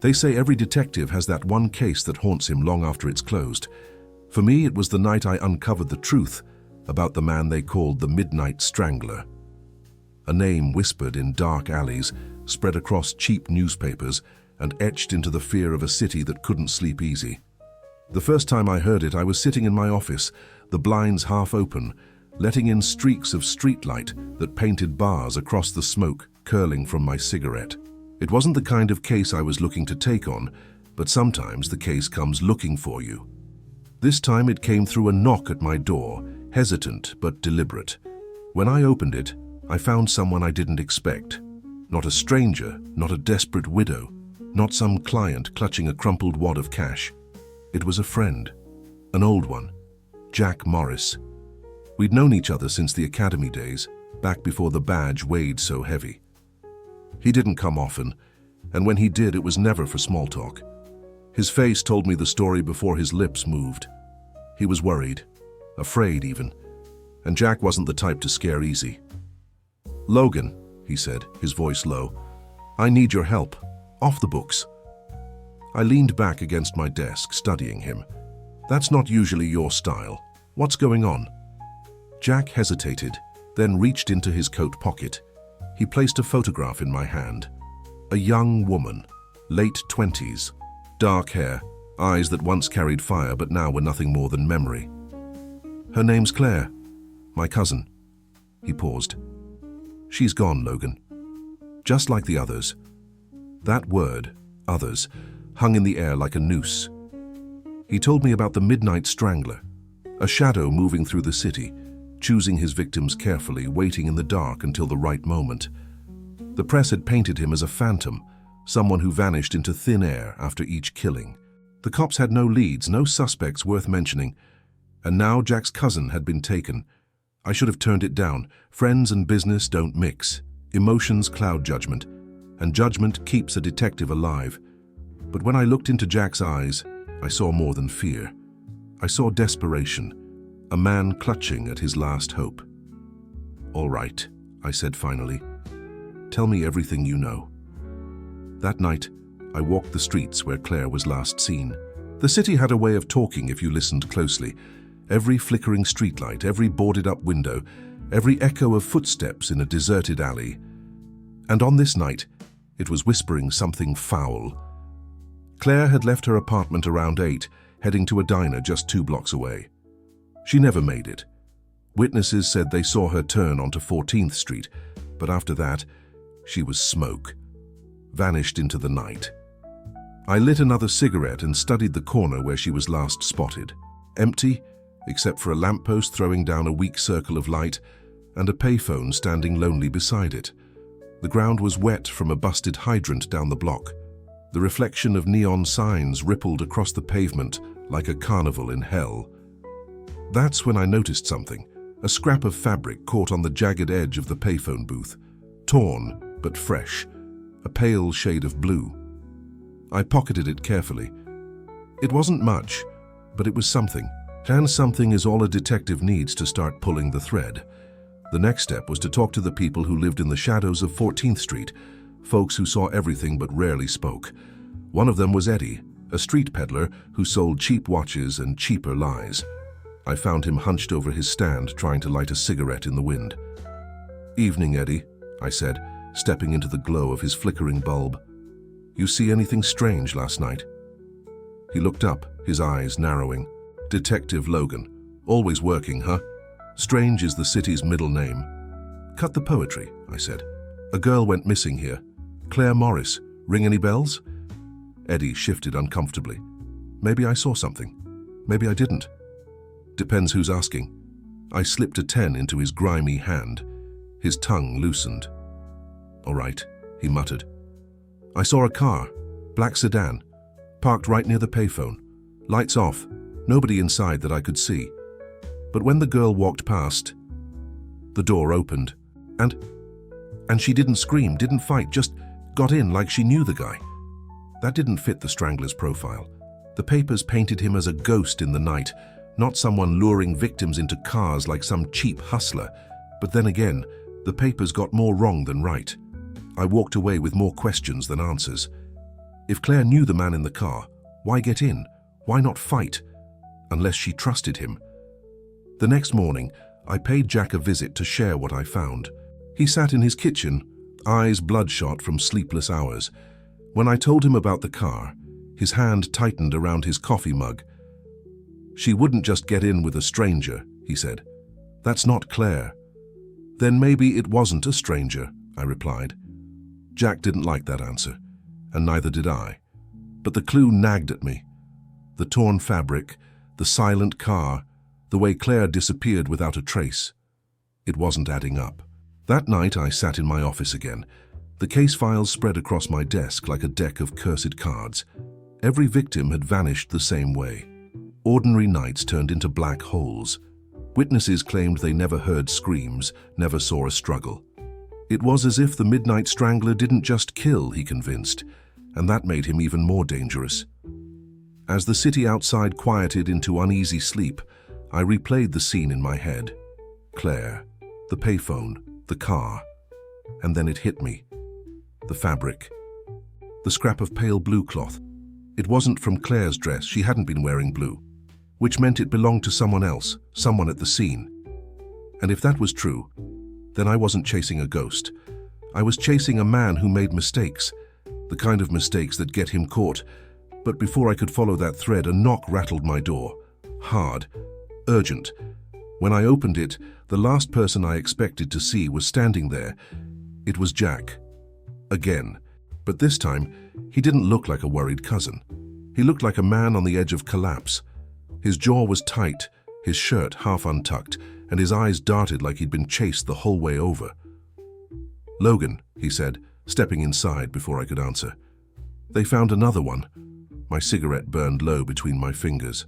They say every detective has that one case that haunts him long after it's closed. For me, it was the night I uncovered the truth about the man they called the Midnight Strangler. A name whispered in dark alleys, spread across cheap newspapers, and etched into the fear of a city that couldn't sleep easy. The first time I heard it, I was sitting in my office, the blinds half open, letting in streaks of streetlight that painted bars across the smoke curling from my cigarette. It wasn't the kind of case I was looking to take on, but sometimes the case comes looking for you. This time it came through a knock at my door, hesitant but deliberate. When I opened it, I found someone I didn't expect. Not a stranger, not a desperate widow, not some client clutching a crumpled wad of cash. It was a friend, an old one, Jack Morris. We'd known each other since the academy days, back before the badge weighed so heavy. He didn't come often, and when he did, it was never for small talk. His face told me the story before his lips moved. He was worried, afraid even, and Jack wasn't the type to scare easy. "Logan," he said, his voice low, "I need your help. Off the books." I leaned back against my desk, studying him. "That's not usually your style. What's going on?" Jack hesitated, then reached into his coat pocket. He placed a photograph in my hand. A young woman, late 20s, dark hair, eyes that once carried fire but now were nothing more than memory. "Her name's Claire, my cousin." He paused. "She's gone, Logan. Just like the others." That word, others, hung in the air like a noose. He told me about the Midnight Strangler, a shadow moving through the city, choosing his victims carefully, waiting in the dark until the right moment. The press had painted him as a phantom, someone who vanished into thin air after each killing. The cops had no leads, no suspects worth mentioning, and now Jack's cousin had been taken. I should have turned it down. Friends and business don't mix. Emotions cloud judgment, and judgment keeps a detective alive. But when I looked into Jack's eyes, I saw more than fear. I saw desperation, a man clutching at his last hope. "All right," I said finally. "Tell me everything you know." That night, I walked the streets where Claire was last seen. The city had a way of talking if you listened closely. Every flickering streetlight, every boarded-up window, every echo of footsteps in a deserted alley. And on this night, it was whispering something foul. Claire had left her apartment around 8, heading to a diner just 2 blocks away. She never made it. Witnesses said they saw her turn onto 14th Street, but after that, she was smoke, vanished into the night. I lit another cigarette and studied the corner where she was last spotted. Empty, except for a lamppost throwing down a weak circle of light and a payphone standing lonely beside it. The ground was wet from a busted hydrant down the block. The reflection of neon signs rippled across the pavement like a carnival in hell. That's when I noticed something, a scrap of fabric caught on the jagged edge of the payphone booth, torn but fresh, a pale shade of blue. I pocketed it carefully. It wasn't much, but it was something. And something is all a detective needs to start pulling the thread. The next step was to talk to the people who lived in the shadows of 14th Street, folks who saw everything but rarely spoke. One of them was Eddie, a street peddler who sold cheap watches and cheaper lies. I found him hunched over his stand trying to light a cigarette in the wind. "Evening, Eddie," I said, stepping into the glow of his flickering bulb. "You see anything strange last night?" He looked up, his eyes narrowing. "Detective Logan. Always working, huh? Strange is the city's middle name." "Cut the poetry," I said. "A girl went missing here. Claire Morris. Ring any bells?" Eddie shifted uncomfortably. "Maybe I saw something. Maybe I didn't. Depends who's asking." I slipped a 10 into his grimy hand. His tongue loosened. "All right," he muttered. "I saw a car, black sedan, parked right near the payphone. Lights off, nobody inside that I could see. But when the girl walked past, the door opened, and she didn't scream, didn't fight, just got in like she knew the guy. That didn't fit the Strangler's profile. The papers painted him as a ghost in the night, not someone luring victims into cars like some cheap hustler. But then again, the papers got more wrong than right. I walked away with more questions than answers. If Claire knew the man in the car, why get in? Why not fight? Unless she trusted him. The next morning, I paid Jack a visit to share what I found. He sat in his kitchen, eyes bloodshot from sleepless hours. When I told him about the car, his hand tightened around his coffee mug. "She wouldn't just get in with a stranger," he said. "That's not Claire." "Then maybe it wasn't a stranger," I replied. Jack didn't like that answer, and neither did I. But the clue nagged at me. The torn fabric, the silent car, the way Claire disappeared without a trace. It wasn't adding up. That night I sat in my office again. The case files spread across my desk like a deck of cursed cards. Every victim had vanished the same way. Ordinary nights turned into black holes. Witnesses claimed they never heard screams, never saw a struggle. It was as if the Midnight Strangler didn't just kill, he convinced, and that made him even more dangerous. As the city outside quieted into uneasy sleep, I replayed the scene in my head. Claire, the payphone, the car, and then it hit me. The fabric. The scrap of pale blue cloth. It wasn't from Claire's dress, she hadn't been wearing blue, which meant it belonged to someone else, someone at the scene. And if that was true, then I wasn't chasing a ghost. I was chasing a man who made mistakes, the kind of mistakes that get him caught. But before I could follow that thread, a knock rattled my door. Hard, urgent. When I opened it, the last person I expected to see was standing there. It was Jack. Again. But this time, he didn't look like a worried cousin. He looked like a man on the edge of collapse. His jaw was tight, his shirt half untucked, and his eyes darted like he'd been chased the whole way over. "Logan," he said, stepping inside before I could answer. "They found another one." My cigarette burned low between my fingers.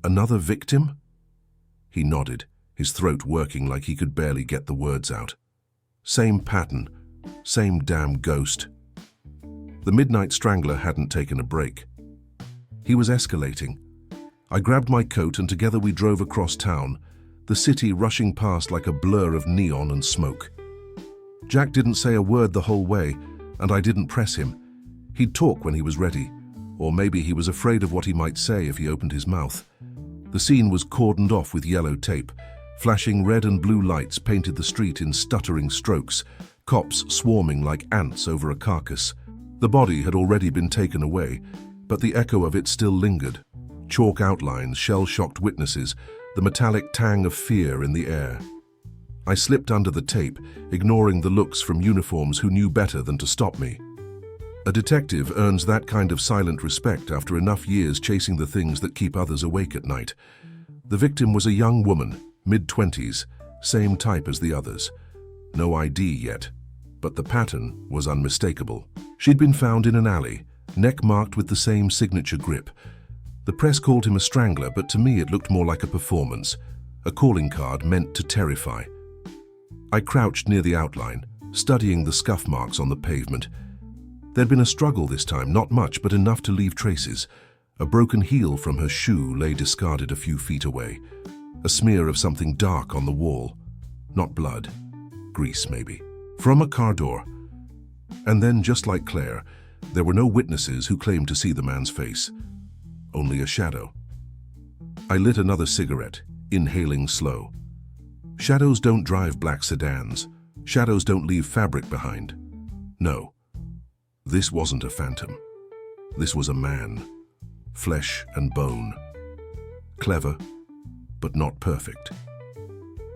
"Another victim?" He nodded, his throat working like he could barely get the words out. "Same pattern, same damn ghost." The Midnight Strangler hadn't taken a break. He was escalating. I grabbed my coat and together we drove across town, the city rushing past like a blur of neon and smoke. Jack didn't say a word the whole way, and I didn't press him. He'd talk when he was ready, or maybe he was afraid of what he might say if he opened his mouth. The scene was cordoned off with yellow tape. Flashing red and blue lights painted the street in stuttering strokes, cops swarming like ants over a carcass. The body had already been taken away, but the echo of it still lingered. Chalk outlines, shell-shocked witnesses, the metallic tang of fear in the air. I slipped under the tape, ignoring the looks from uniforms who knew better than to stop me. A detective earns that kind of silent respect after enough years chasing the things that keep others awake at night. The victim was a young woman, mid-20s, same type as the others. No ID yet, but the pattern was unmistakable. She'd been found in an alley, neck marked with the same signature grip. The press called him a strangler, but to me it looked more like a performance, a calling card meant to terrify. I crouched near the outline, studying the scuff marks on the pavement. There'd been a struggle this time, not much, but enough to leave traces. A broken heel from her shoe lay discarded a few feet away. A smear of something dark on the wall. Not blood. Grease, maybe. From a car door. And then, just like Claire, there were no witnesses who claimed to see the man's face. Only a shadow. I lit another cigarette, inhaling slow. Shadows don't drive black sedans. Shadows don't leave fabric behind. No. This wasn't a phantom. This was a man. Flesh and bone. Clever, but not perfect.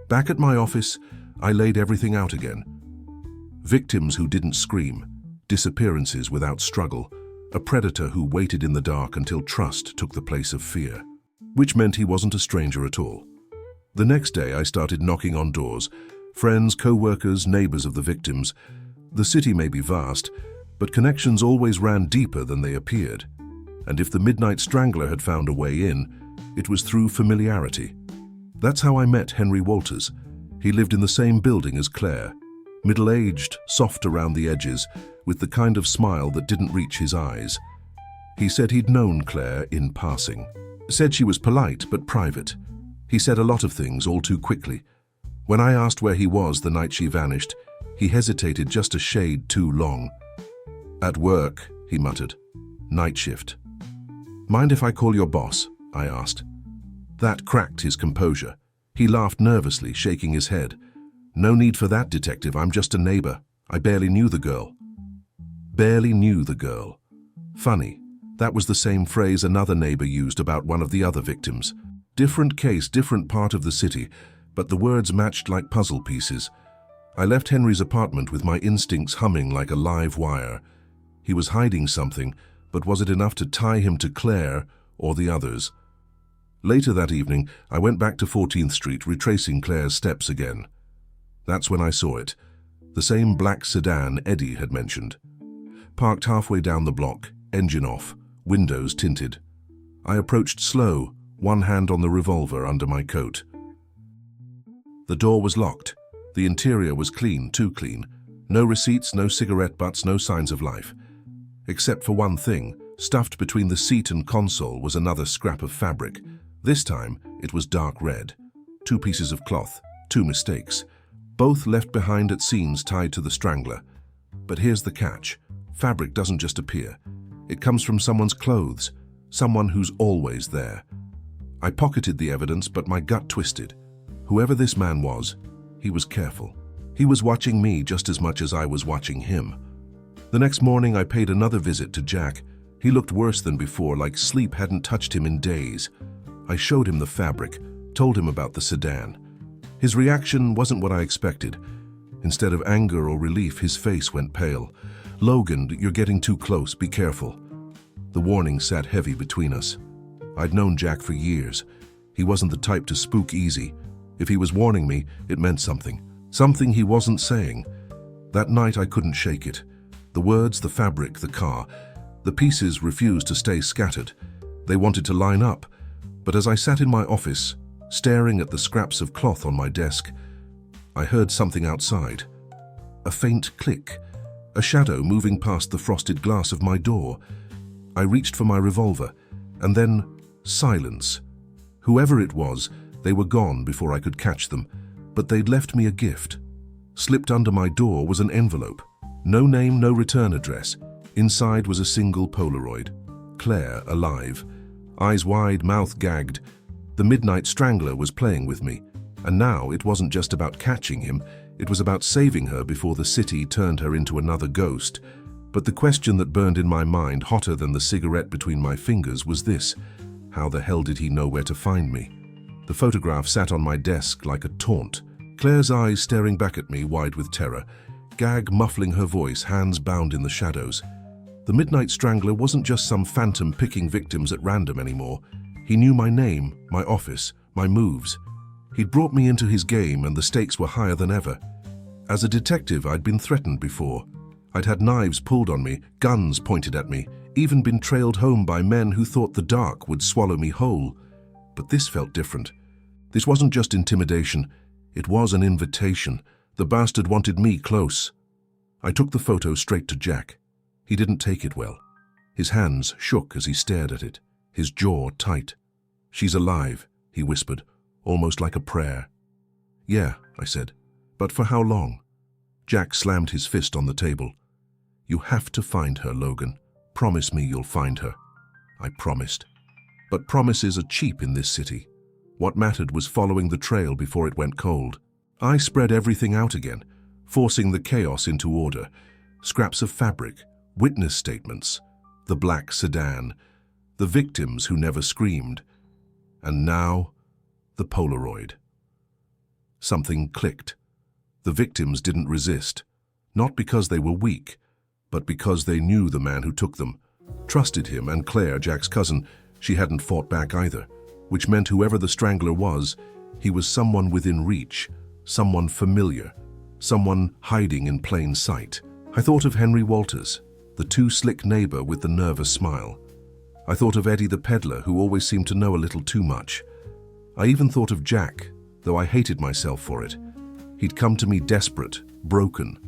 Back at my office, I laid everything out again. Victims who didn't scream, disappearances without struggle, a predator who waited in the dark until trust took the place of fear, which meant he wasn't a stranger at all. The next day I started knocking on doors, friends, co-workers, neighbors of the victims. The city may be vast, but connections always ran deeper than they appeared. And if the Midnight Strangler had found a way in, it was through familiarity. That's how I met Henry Walters. He lived in the same building as Claire, middle-aged, soft around the edges, with the kind of smile that didn't reach his eyes. He said he'd known Claire in passing. Said she was polite but private. He said a lot of things all too quickly. When I asked where he was the night she vanished, he hesitated just a shade too long. "At work," he muttered. Night shift. "Mind if I call your boss?" I asked. That cracked his composure. He laughed nervously, shaking his head. "No need for that, detective. I'm just a neighbor. I barely knew the girl." Barely knew the girl. Funny, that was the same phrase another neighbor used about one of the other victims. Different case, different part of the city, but the words matched like puzzle pieces. I left Henry's apartment with my instincts humming like a live wire. He was hiding something, but was it enough to tie him to Claire or the others? Later that evening, I went back to 14th Street, retracing Claire's steps again. That's when I saw it. The same black sedan Eddie had mentioned. Parked halfway down the block, engine off, windows tinted. I approached slow, one hand on the revolver under my coat. The door was locked. The interior was clean, too clean. No receipts, no cigarette butts, no signs of life. Except for one thing, stuffed between the seat and console was another scrap of fabric. This time, it was dark red. 2 pieces of cloth, 2 mistakes. Both left behind at scenes tied to the strangler. But here's the catch. Fabric doesn't just appear. It comes from someone's clothes, someone who's always there. I pocketed the evidence, but my gut twisted. Whoever this man was, he was careful. He was watching me just as much as I was watching him. The next morning, I paid another visit to Jack. He looked worse than before, like sleep hadn't touched him in days. I showed him the fabric, told him about the sedan. His reaction wasn't what I expected. Instead of anger or relief, his face went pale. "Logan, you're getting too close, be careful." The warning sat heavy between us. I'd known Jack for years. He wasn't the type to spook easy. If he was warning me, it meant something. Something he wasn't saying. That night I couldn't shake it. The words, the fabric, the car. The pieces refused to stay scattered. They wanted to line up. But as I sat in my office, staring at the scraps of cloth on my desk, I heard something outside. A faint click. A shadow moving past the frosted glass of my door. I reached for my revolver, and then silence. Whoever it was, they were gone before I could catch them, but they'd left me a gift. Slipped under my door was an envelope. No name, no return address. Inside was a single Polaroid. Claire, alive. Eyes wide, mouth gagged. The Midnight Strangler was playing with me. And now it wasn't just about catching him, it was about saving her before the city turned her into another ghost. But the question that burned in my mind, hotter than the cigarette between my fingers, was this: how the hell did he know where to find me? The photograph sat on my desk like a taunt. Claire's eyes staring back at me, wide with terror. Gag muffling her voice, hands bound in the shadows. The Midnight Strangler wasn't just some phantom picking victims at random anymore. He knew my name, my office, my moves. He'd brought me into his game, and the stakes were higher than ever. As a detective, I'd been threatened before. I'd had knives pulled on me, guns pointed at me, even been trailed home by men who thought the dark would swallow me whole. But this felt different. This wasn't just intimidation, it was an invitation. The bastard wanted me close. I took the photo straight to Jack. He didn't take it well. His hands shook as he stared at it, his jaw tight. "She's alive," he whispered, almost like a prayer. "Yeah," I said, "but for how long?" Jack slammed his fist on the table. "You have to find her, Logan. Promise me you'll find her." I promised. But promises are cheap in this city. What mattered was following the trail before it went cold. I spread everything out again, forcing the chaos into order. Scraps of fabric, witness statements, the black sedan, the victims who never screamed, and now the Polaroid. Something clicked. The victims didn't resist, not because they were weak, but because they knew the man who took them, trusted him, and Claire, Jack's cousin, she hadn't fought back either, which meant whoever the Strangler was, he was someone within reach, someone familiar, someone hiding in plain sight. I thought of Henry Walters, the too slick neighbor with the nervous smile. I thought of Eddie the peddler, who always seemed to know a little too much. I even thought of Jack, though I hated myself for it. He'd come to me desperate, broken.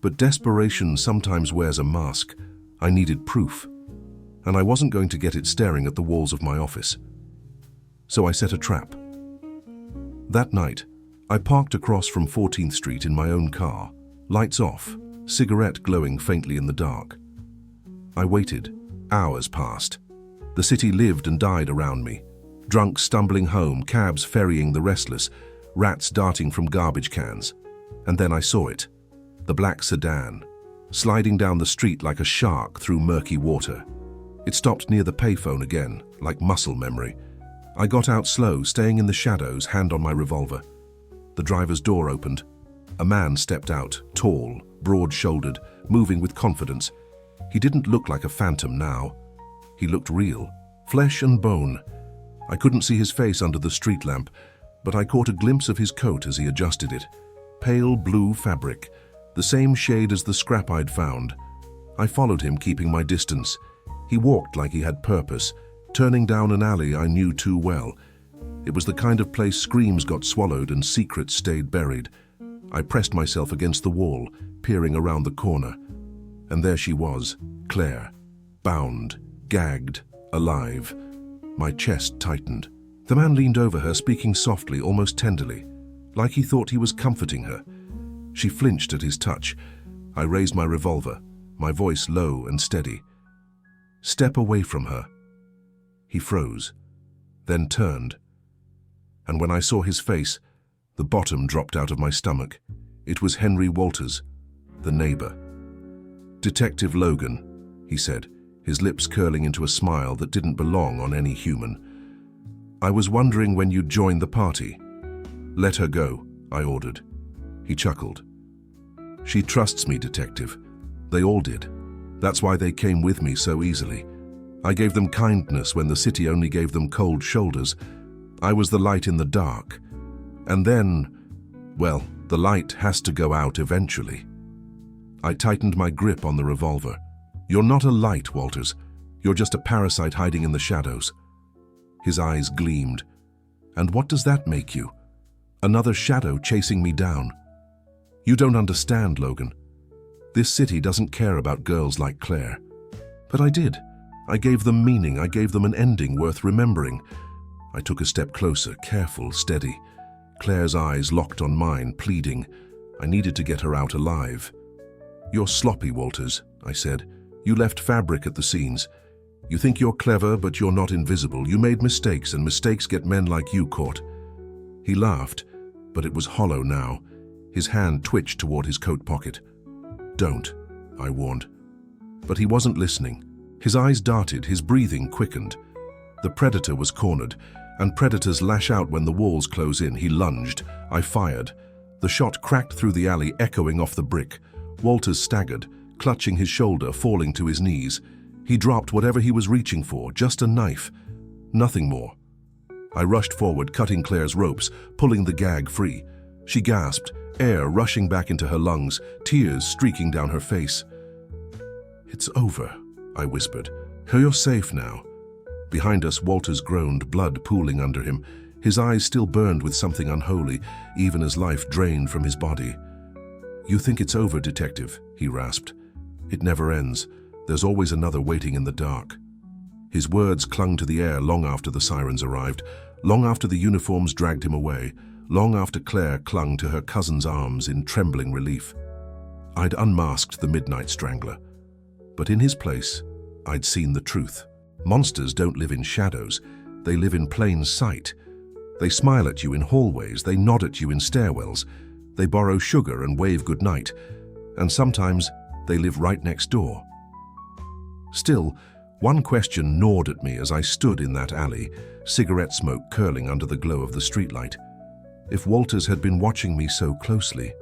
But desperation sometimes wears a mask. I needed proof, and I wasn't going to get it staring at the walls of my office. So I set a trap. That night, I parked across from 14th Street in my own car, lights off, cigarette glowing faintly in the dark. I waited, Hours passed. The city lived and died around me. Drunks stumbling home, cabs ferrying the restless, rats darting from garbage cans. And then I saw it. The black sedan, sliding down the street like a shark through murky water. It stopped near the payphone again, like muscle memory. I got out slow, staying in the shadows, hand on my revolver. The driver's door opened. A man stepped out, tall, broad-shouldered, moving with confidence. He didn't look like a phantom now. He looked real, flesh and bone. I couldn't see his face under the street lamp, but I caught a glimpse of his coat as he adjusted it. Pale blue fabric, the same shade as the scrap I'd found. I followed him, keeping my distance. He walked like he had purpose, turning down an alley I knew too well. It was the kind of place screams got swallowed and secrets stayed buried. I pressed myself against the wall, peering around the corner. And there she was, Claire, bound, gagged, alive. My chest tightened. The man leaned over her, speaking softly, almost tenderly, like he thought he was comforting her. She flinched at his touch. I raised my revolver, my voice low and steady. "Step away from her." He froze, then turned. And when I saw his face, the bottom dropped out of my stomach. It was Henry Walters, the neighbor. "Detective Logan," he said, his lips curling into a smile that didn't belong on any human. "I was wondering when you'd join the party." "Let her go," I ordered. He chuckled. "She trusts me, Detective. They all did. That's why they came with me so easily. I gave them kindness when the city only gave them cold shoulders. I was the light in the dark. And then, well, the light has to go out eventually." I tightened my grip on the revolver. "You're not a light, Walters. You're just a parasite hiding in the shadows." His eyes gleamed. "And what does that make you? Another shadow chasing me down?" "You don't understand, Logan. This city doesn't care about girls like Claire." "But I did. I gave them meaning. I gave them an ending worth remembering." I took a step closer, careful, steady. Claire's eyes locked on mine, pleading. I needed to get her out alive. "You're sloppy, Walters," I said. "You left fabric at the scenes. You think you're clever, but you're not invisible. You made mistakes, and mistakes get men like you caught." He laughed, but it was hollow now. His hand twitched toward his coat pocket. "Don't," I warned. But he wasn't listening. His eyes darted, his breathing quickened. The predator was cornered, and predators lash out when the walls close in. He lunged. I fired. The shot cracked through the alley, echoing off the brick. Walters staggered, clutching his shoulder, falling to his knees. He dropped whatever he was reaching for, just a knife. Nothing more. I rushed forward, cutting Claire's ropes, pulling the gag free. She gasped, air rushing back into her lungs, tears streaking down her face. "It's over," I whispered. "You're safe now." Behind us, Walters groaned, blood pooling under him. His eyes still burned with something unholy, even as life drained from his body. "You think it's over, Detective," he rasped. "It never ends. There's always another waiting in the dark." His words clung to the air long after the sirens arrived, long after the uniforms dragged him away, long after Claire clung to her cousin's arms in trembling relief. I'd unmasked the Midnight Strangler, but in his place, I'd seen the truth. Monsters don't live in shadows. They live in plain sight. They smile at you in hallways. They nod at you in stairwells. They borrow sugar and wave goodnight. And sometimes they live right next door. Still, one question gnawed at me as I stood in that alley, cigarette smoke curling under the glow of the streetlight. If Walters had been watching me so closely,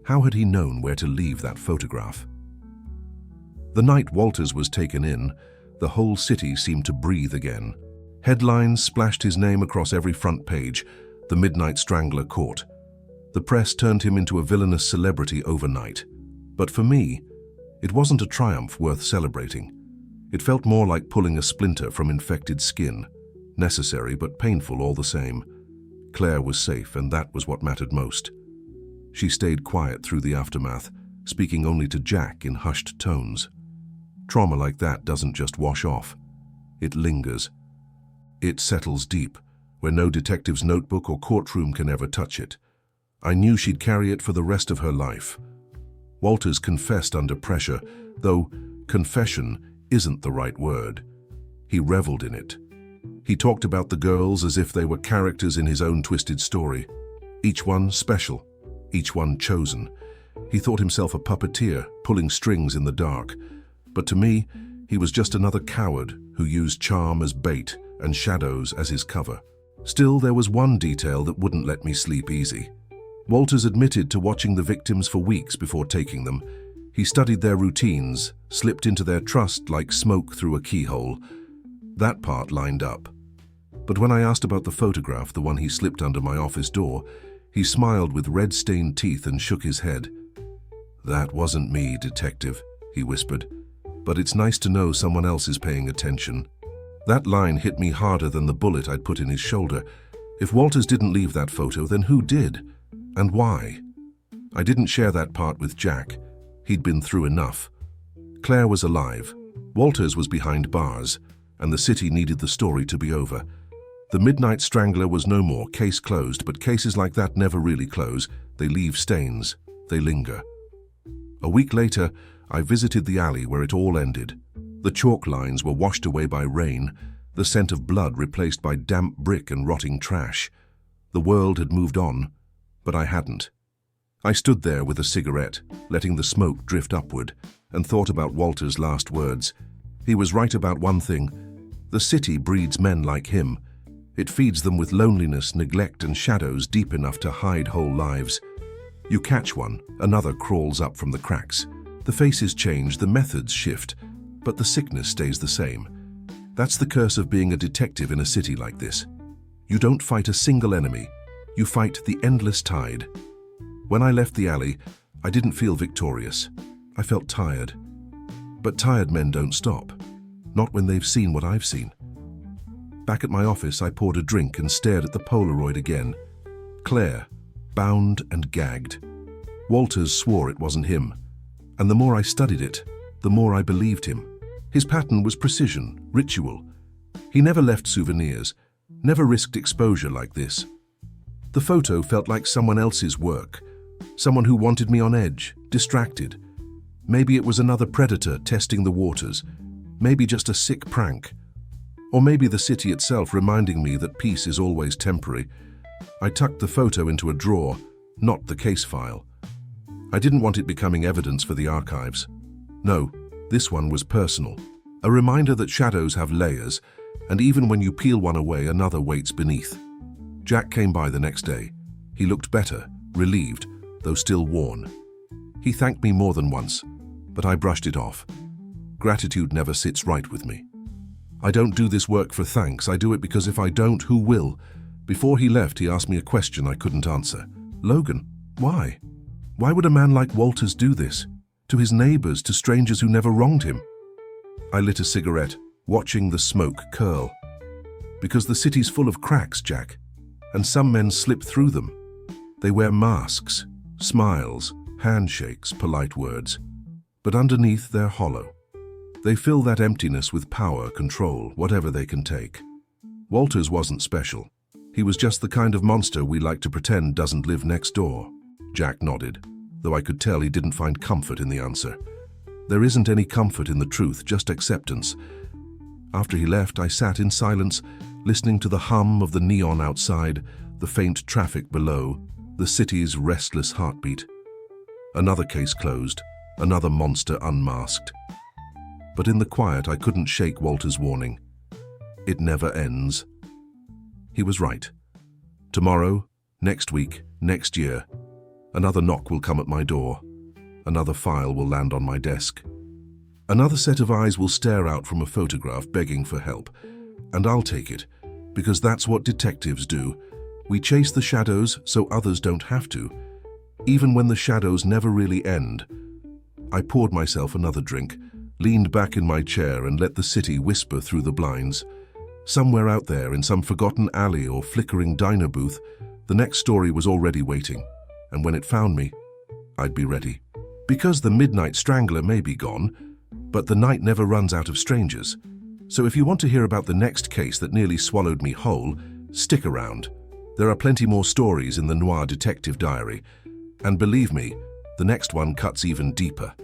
how had he known where to leave that photograph? The night Walters was taken in, the whole city seemed to breathe again. Headlines splashed his name across every front page, the Midnight Strangler caught. The press turned him into a villainous celebrity overnight. But for me, it wasn't a triumph worth celebrating. It felt more like pulling a splinter from infected skin, necessary but painful all the same. Claire was safe, and that was what mattered most. She stayed quiet through the aftermath, speaking only to Jack in hushed tones. Trauma like that doesn't just wash off. It lingers. It settles deep, where no detective's notebook or courtroom can ever touch it. I knew she'd carry it for the rest of her life. Walters confessed under pressure, though confession isn't the right word. He reveled in it. He talked about the girls as if they were characters in his own twisted story. Each one special, each one chosen. He thought himself a puppeteer, pulling strings in the dark. But to me, he was just another coward who used charm as bait and shadows as his cover. Still, there was one detail that wouldn't let me sleep easy. Walters admitted to watching the victims for weeks before taking them. He studied their routines, slipped into their trust like smoke through a keyhole. That part lined up. But when I asked about the photograph, the one he slipped under my office door, he smiled with red-stained teeth and shook his head. "That wasn't me, detective," he whispered. "But it's nice to know someone else is paying attention." That line hit me harder than the bullet I'd put in his shoulder. If Walters didn't leave that photo, then who did? And why? I didn't share that part with Jack. He'd been through enough. Claire was alive. Walters was behind bars, and the city needed the story to be over. The Midnight Strangler was no more, case closed, but cases like that never really close. They leave stains. They linger. A week later, I visited the alley where it all ended. The chalk lines were washed away by rain, the scent of blood replaced by damp brick and rotting trash. The world had moved on, but I hadn't. I stood there with a cigarette, letting the smoke drift upward, and thought about Walter's last words. He was right about one thing. The city breeds men like him. It feeds them with loneliness, neglect, and shadows deep enough to hide whole lives. You catch one, another crawls up from the cracks. The faces change, the methods shift, but the sickness stays the same. That's the curse of being a detective in a city like this. You don't fight a single enemy. You fight the endless tide. When I left the alley, I didn't feel victorious. I felt tired. But tired men don't stop. Not when they've seen what I've seen. Back at my office, I poured a drink and stared at the Polaroid again. Claire, bound and gagged. Walters swore it wasn't him. And the more I studied it, the more I believed him. His pattern was precision, ritual. He never left souvenirs, never risked exposure like this. The photo felt like someone else's work, someone who wanted me on edge, distracted. Maybe it was another predator testing the waters, maybe just a sick prank. Or maybe the city itself reminding me that peace is always temporary. I tucked the photo into a drawer, not the case file. I didn't want it becoming evidence for the archives. No, this one was personal. A reminder that shadows have layers, and even when you peel one away, another waits beneath. Jack came by the next day. He looked better, relieved, though still worn. He thanked me more than once, but I brushed it off. Gratitude never sits right with me. I don't do this work for thanks. I do it because if I don't, who will? Before he left, he asked me a question I couldn't answer. "Logan, why? Why would a man like Walters do this? To his neighbors, to strangers who never wronged him?" I lit a cigarette, watching the smoke curl. "Because the city's full of cracks, Jack, and some men slip through them. They wear masks, smiles, handshakes, polite words, but underneath they're hollow. They fill that emptiness with power, control, whatever they can take. Walters wasn't special. He was just the kind of monster we like to pretend doesn't live next door." Jack nodded, though I could tell he didn't find comfort in the answer. There isn't any comfort in the truth, just acceptance. After he left, I sat in silence, listening to the hum of the neon outside, the faint traffic below, the city's restless heartbeat. Another case closed, another monster unmasked. But in the quiet, I couldn't shake Walter's warning. It never ends. He was right. Tomorrow, next week, next year, another knock will come at my door. Another file will land on my desk. Another set of eyes will stare out from a photograph begging for help. And I'll take it, because that's what detectives do. We chase the shadows so others don't have to, even when the shadows never really end. I poured myself another drink, leaned back in my chair and let the city whisper through the blinds. Somewhere out there, in some forgotten alley or flickering diner booth, the next story was already waiting, and when it found me, I'd be ready. Because the Midnight Strangler may be gone, but the night never runs out of strangers. So if you want to hear about the next case that nearly swallowed me whole, stick around. There are plenty more stories in the Noir Detective Diary, and believe me, the next one cuts even deeper.